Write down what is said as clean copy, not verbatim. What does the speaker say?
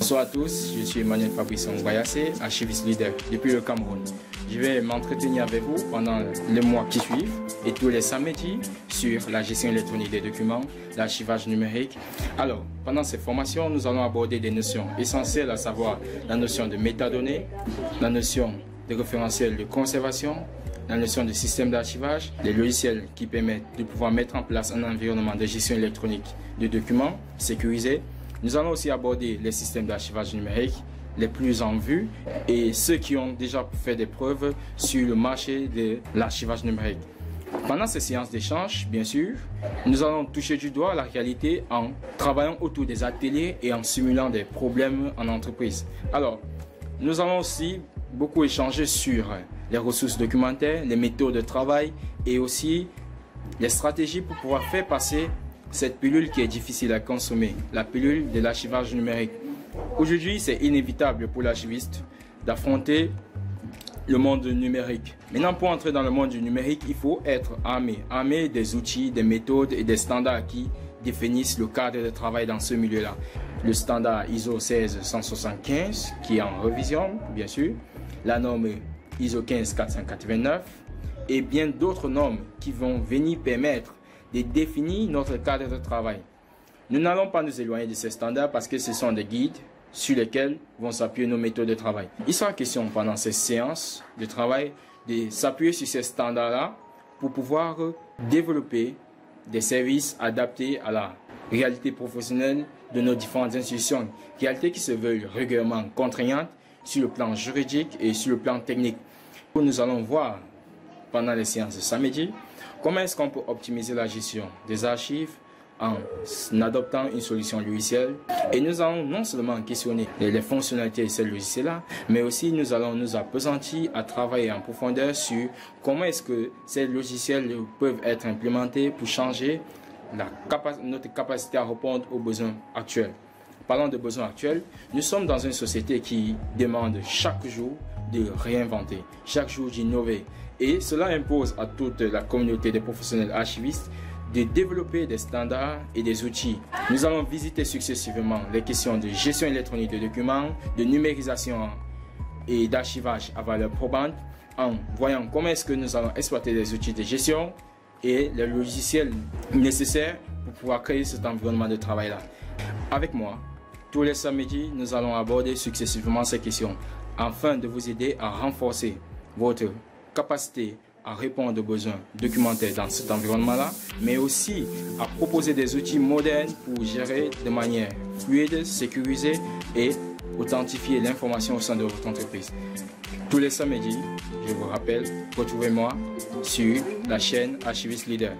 Bonsoir à tous, je suis Emmanuel Fabrice Ngwayassé, archiviste leader depuis le Cameroun. Je vais m'entretenir avec vous pendant les mois qui suivent et tous les samedis sur la gestion électronique des documents, l'archivage numérique. Alors, pendant ces formations, nous allons aborder des notions essentielles, à savoir la notion de métadonnées, la notion de référentiel de conservation, la notion de système d'archivage, les logiciels qui permettent de pouvoir mettre en place un environnement de gestion électronique de documents sécurisés. Nous allons aussi aborder les systèmes d'archivage numérique les plus en vue et ceux qui ont déjà fait des preuves sur le marché de l'archivage numérique. Pendant ces séances d'échange, bien sûr, nous allons toucher du doigt la réalité en travaillant autour des ateliers et en simulant des problèmes en entreprise. Alors, nous allons aussi beaucoup échanger sur les ressources documentaires, les méthodes de travail et aussi les stratégies pour pouvoir faire passer cette pilule qui est difficile à consommer, la pilule de l'archivage numérique. Aujourd'hui, c'est inévitable pour l'archiviste d'affronter le monde numérique. Maintenant, pour entrer dans le monde du numérique, il faut être armé des outils, des méthodes et des standards qui définissent le cadre de travail dans ce milieu-là. Le standard ISO 16175 qui est en révision, bien sûr, la norme ISO 15489 et bien d'autres normes qui vont venir permettre de définir notre cadre de travail. Nous n'allons pas nous éloigner de ces standards parce que ce sont des guides sur lesquels vont s'appuyer nos méthodes de travail. Il sera question pendant ces séances de travail de s'appuyer sur ces standards-là pour pouvoir développer des services adaptés à la réalité professionnelle de nos différentes institutions, réalité qui se veulent régulièrement contraignantes sur le plan juridique et sur le plan technique. Nous allons voir pendant les séances de samedi comment est-ce qu'on peut optimiser la gestion des archives en adoptant une solution logicielle. Et nous allons non seulement questionner les fonctionnalités de ces logiciels-là, mais aussi nous allons nous appesantir à travailler en profondeur sur comment est-ce que ces logiciels peuvent être implémentés pour changer notre capacité à répondre aux besoins actuels. Parlant de besoins actuels, nous sommes dans une société qui demande chaque jour de réinventer, chaque jour d'innover. Et cela impose à toute la communauté des professionnels archivistes de développer des standards et des outils. Nous allons visiter successivement les questions de gestion électronique de documents, de numérisation et d'archivage à valeur probante, en voyant comment est-ce que nous allons exploiter les outils de gestion et les logiciels nécessaires pour pouvoir créer cet environnement de travail-là. Avec moi, tous les samedis, nous allons aborder successivement ces questions afin de vous aider à renforcer votre capacité à répondre aux besoins documentaires dans cet environnement-là, mais aussi à proposer des outils modernes pour gérer de manière fluide, sécurisée et authentifier l'information au sein de votre entreprise. Tous les samedis, je vous rappelle, retrouvez-moi sur la chaîne Archiviste Leader.